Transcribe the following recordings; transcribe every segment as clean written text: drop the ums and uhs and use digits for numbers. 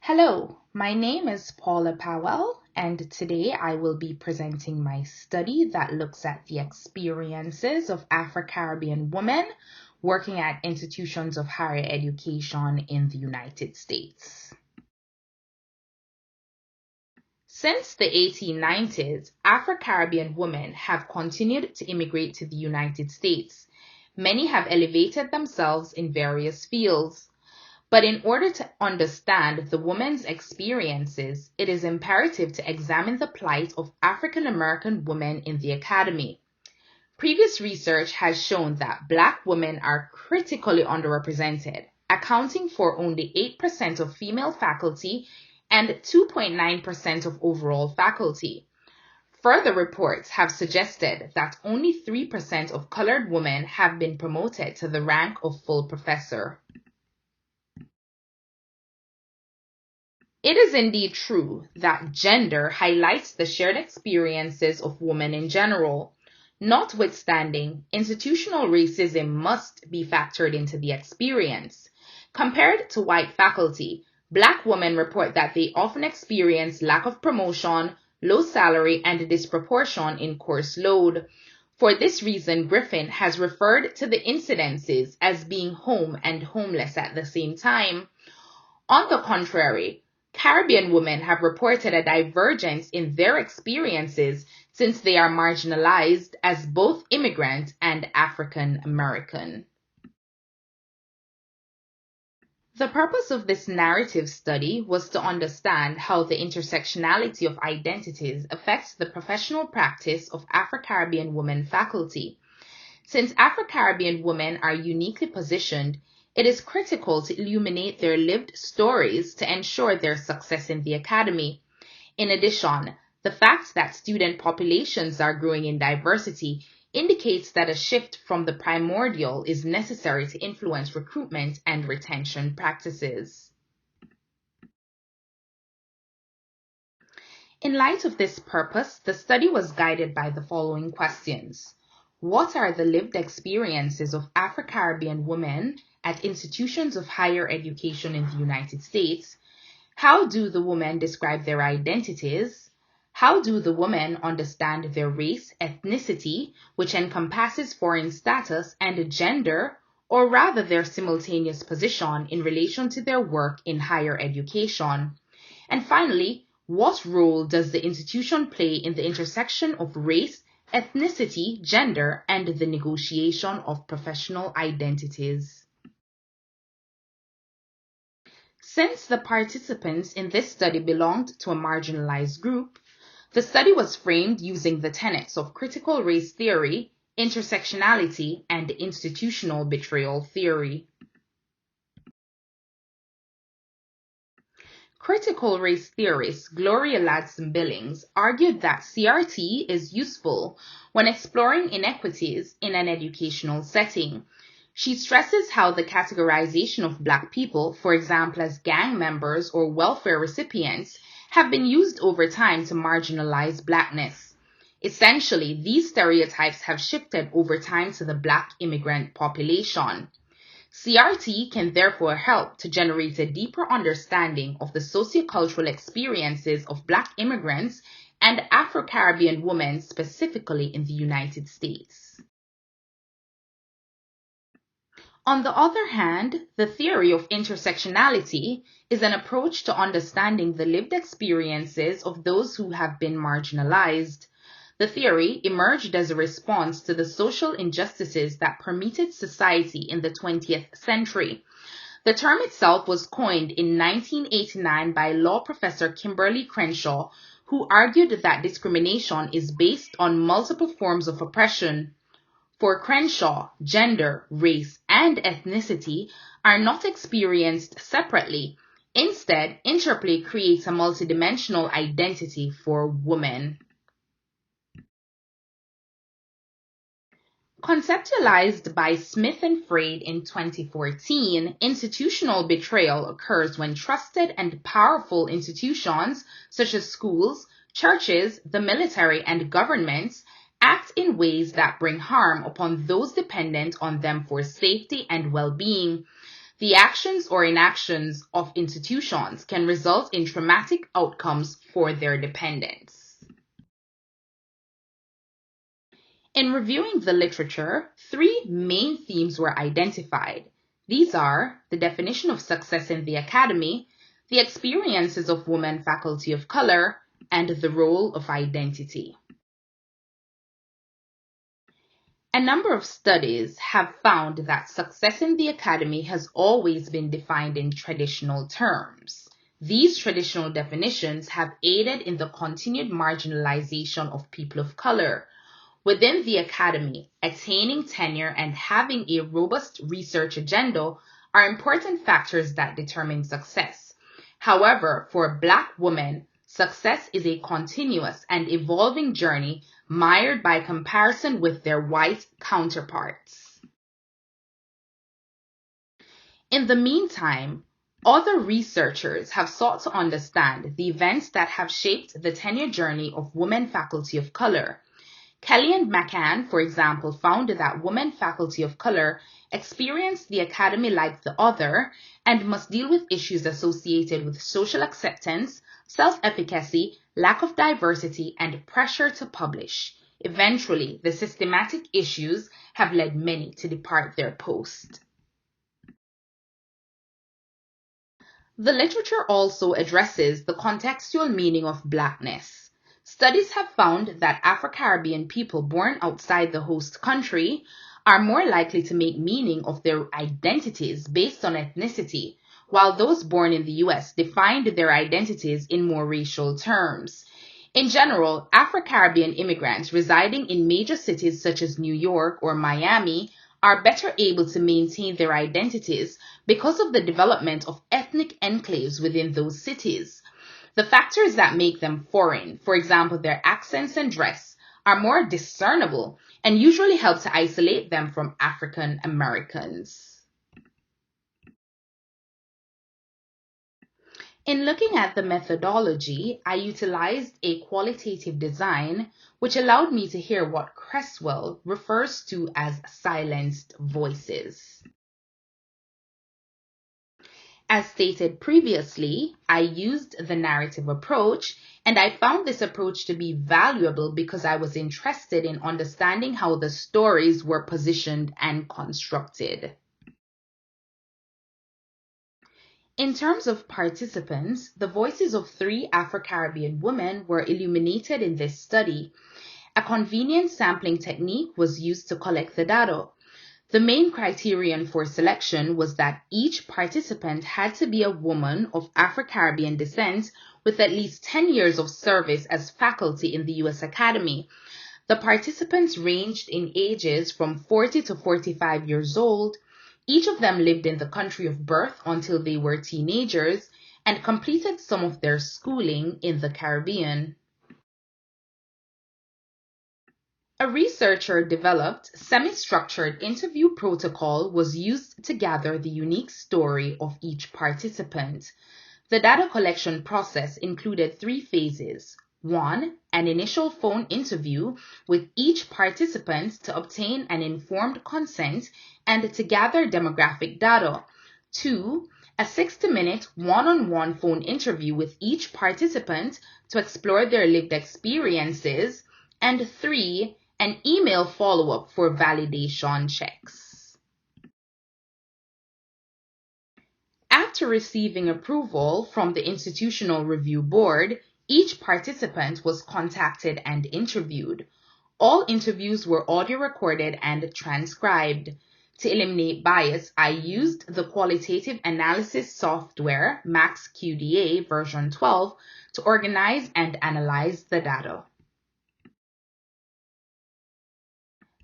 Hello, my name is Paula Powell, and today I will be presenting my study that looks at the experiences of Afro-Caribbean women working at institutions of higher education in the United States. Since the 1890s, Afro-Caribbean women have continued to immigrate to the United States. Many have elevated themselves in various fields. But in order to understand the woman's experiences, it is imperative to examine the plight of African American women in the academy. Previous research has shown that Black women are critically underrepresented, accounting for only 8% of female faculty and 2.9% of overall faculty. Further reports have suggested that only 3% of colored women have been promoted to the rank of full professor. It is indeed true that gender highlights the shared experiences of women in general. Notwithstanding, institutional racism must be factored into the experience. Compared to white faculty, Black women report that they often experience lack of promotion, low salary, and disproportion in course load. For this reason, Griffin has referred to the incidences as being home and homeless at the same time. On the contrary, Caribbean women have reported a divergence in their experiences since they are marginalized as both immigrant and African American. The purpose of this narrative study was to understand how the intersectionality of identities affects the professional practice of Afro-Caribbean women faculty. Since Afro-Caribbean women are uniquely positioned, it is critical to illuminate their lived stories to ensure their success in the academy. In addition, the fact that student populations are growing in diversity indicates that a shift from the primordial is necessary to influence recruitment and retention practices. In light of this purpose, the study was guided by the following questions. What are the lived experiences of Afro-Caribbean women at institutions of higher education in the United States? How do the women describe their identities? How do the women understand their race, ethnicity, which encompasses foreign status, and gender, or rather their simultaneous position in relation to their work in higher education? And finally, what role does the institution play in the intersection of race, ethnicity, gender, and the negotiation of professional identities? Since the participants in this study belonged to a marginalized group, the study was framed using the tenets of critical race theory, intersectionality, and institutional betrayal theory. Critical race theorist Gloria Ladson-Billings argued that CRT is useful when exploring inequities in an educational setting. She stresses how the categorization of Black people, for example as gang members or welfare recipients, have been used over time to marginalize Blackness. Essentially, these stereotypes have shifted over time to the Black immigrant population. CRT can therefore help to generate a deeper understanding of the sociocultural experiences of Black immigrants and Afro-Caribbean women specifically in the United States. On the other hand, the theory of intersectionality is an approach to understanding the lived experiences of those who have been marginalized. The theory emerged as a response to the social injustices that permeated society in the 20th century. The term itself was coined in 1989 by law professor Kimberly Crenshaw, who argued that discrimination is based on multiple forms of oppression. For Crenshaw, gender, race, and ethnicity are not experienced separately. Instead, interplay creates a multidimensional identity for women. Conceptualized by Smith and Freyd in 2014, institutional betrayal occurs when trusted and powerful institutions, such as schools, churches, the military, and governments, act in ways that bring harm upon those dependent on them for safety and well-being. The actions or inactions of institutions can result in traumatic outcomes for their dependents. In reviewing the literature, three main themes were identified. These are the definition of success in the academy, the experiences of women faculty of color, and the role of identity. A number of studies have found that success in the academy has always been defined in traditional terms. These traditional definitions have aided in the continued marginalization of people of color. Within the academy, attaining tenure and having a robust research agenda are important factors that determine success. However, for Black women, success is a continuous and evolving journey mired by comparison with their white counterparts. In the meantime, other researchers have sought to understand the events that have shaped the tenure journey of women faculty of color. Kelly and McCann, for example, found that women faculty of color experience the academy like the other and must deal with issues associated with social acceptance, self-efficacy, lack of diversity, and pressure to publish. Eventually, the systematic issues have led many to depart their post. The literature also addresses the contextual meaning of Blackness. Studies have found that Afro-Caribbean people born outside the host country are more likely to make meaning of their identities based on ethnicity, while those born in the US defined their identities in more racial terms. In general, Afro-Caribbean immigrants residing in major cities such as New York or Miami are better able to maintain their identities because of the development of ethnic enclaves within those cities. The factors that make them foreign, for example, their accents and dress, are more discernible and usually help to isolate them from African Americans. In looking at the methodology, I utilized a qualitative design which allowed me to hear what Cresswell refers to as silenced voices. As stated previously, I used the narrative approach, and I found this approach to be valuable because I was interested in understanding how the stories were positioned and constructed. In terms of participants, the voices of 3 Afro-Caribbean women were illuminated in this study. A convenient sampling technique was used to collect the data. The main criterion for selection was that each participant had to be a woman of Afro-Caribbean descent with at least 10 years of service as faculty in the U.S. Academy. The participants ranged in ages from 40 to 45 years old. Each of them lived in the country of birth until they were teenagers and completed some of their schooling in the Caribbean. A researcher developed semi-structured interview protocol was used to gather the unique story of each participant. The data collection process included 3 phases. 1. An initial phone interview with each participant to obtain an informed consent and to gather demographic data. 2. A 60-minute one-on-one phone interview with each participant to explore their lived experiences. And 3. An email follow-up for validation checks. After receiving approval from the Institutional Review Board, each participant was contacted and interviewed. All interviews were audio recorded and transcribed. To eliminate bias, I used the qualitative analysis software MaxQDA version 12 to organize and analyze the data.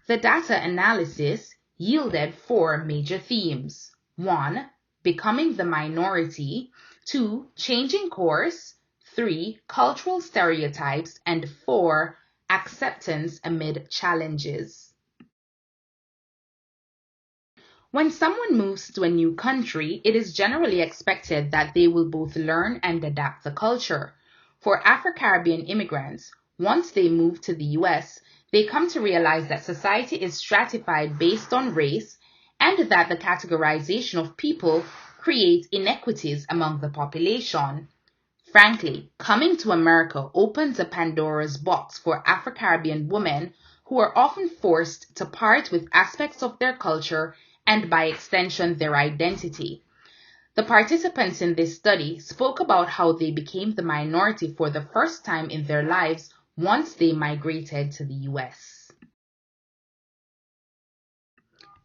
The data analysis yielded 4 major themes. 1. Becoming the minority. 2. Changing course. 3. Cultural stereotypes. And 4. Acceptance amid challenges. When someone moves to a new country, it is generally expected that they will both learn and adapt the culture. For Afro-Caribbean immigrants, once they move to the U.S., they come to realize that society is stratified based on race and that the categorization of people creates inequities among the population. Frankly, coming to America opens a Pandora's box for Afro-Caribbean women who are often forced to part with aspects of their culture and by extension their identity. The participants in this study spoke about how they became the minority for the first time in their lives once they migrated to the US.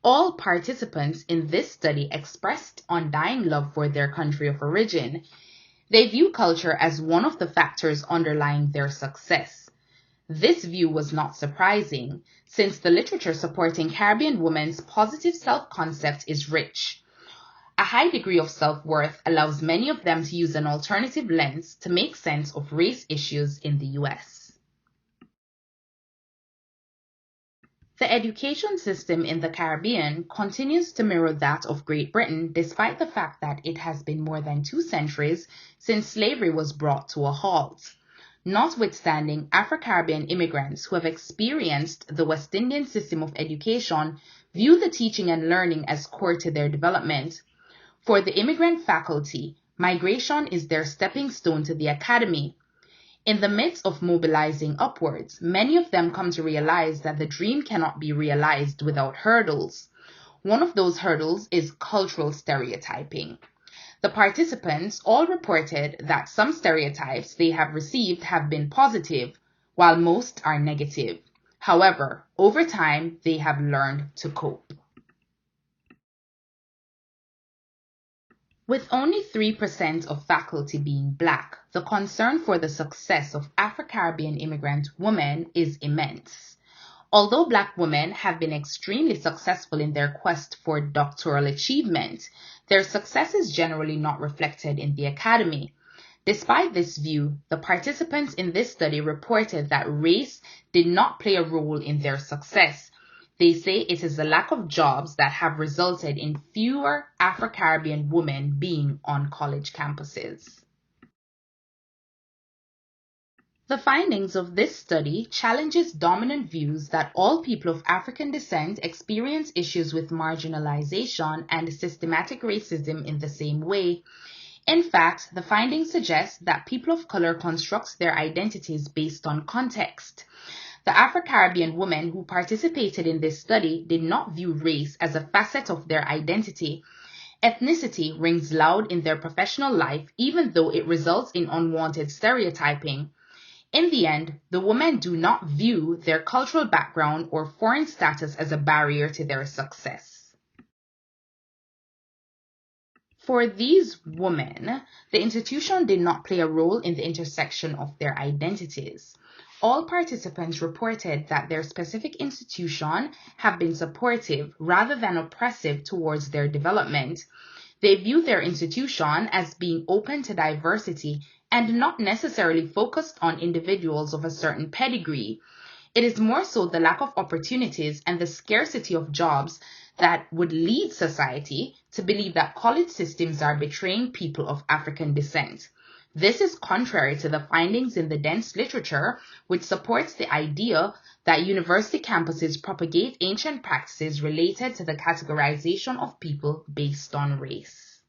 All participants in this study expressed undying love for their country of origin. They view culture as one of the factors underlying their success. This view was not surprising, since the literature supporting Caribbean women's positive self-concept is rich. A high degree of self-worth allows many of them to use an alternative lens to make sense of race issues in the US. The education system in the Caribbean continues to mirror that of Great Britain despite the fact that it has been more than 2 centuries since slavery was brought to a halt. Notwithstanding, Afro-Caribbean immigrants who have experienced the West Indian system of education view the teaching and learning as core to their development. For the immigrant faculty, migration is their stepping stone to the academy. In the midst of mobilizing upwards, many of them come to realize that the dream cannot be realized without hurdles. One of those hurdles is cultural stereotyping. The participants all reported that some stereotypes they have received have been positive, while most are negative. However, over time, they have learned to cope. With only 3% of faculty being Black, the concern for the success of Afro-Caribbean immigrant women is immense. Although Black women have been extremely successful in their quest for doctoral achievement, their success is generally not reflected in the academy. Despite this view, the participants in this study reported that race did not play a role in their success. They say it is the lack of jobs that have resulted in fewer Afro-Caribbean women being on college campuses. The findings of this study challenges dominant views that all people of African descent experience issues with marginalization and systematic racism in the same way. In fact, the findings suggest that people of color construct their identities based on context. The Afro-Caribbean women who participated in this study did not view race as a facet of their identity. Ethnicity rings loud in their professional life even though it results in unwanted stereotyping. In the end, the women do not view their cultural background or foreign status as a barrier to their success. For these women, the institution did not play a role in the intersection of their identities. All participants reported that their specific institution have been supportive rather than oppressive towards their development. They view their institution as being open to diversity and not necessarily focused on individuals of a certain pedigree. It is more so the lack of opportunities and the scarcity of jobs that would lead society to believe that college systems are betraying people of African descent. This is contrary to the findings in the dense literature, which supports the idea that university campuses propagate ancient practices related to the categorization of people based on race.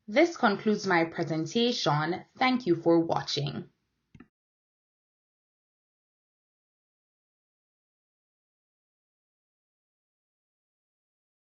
This concludes my presentation. Thank you for watching.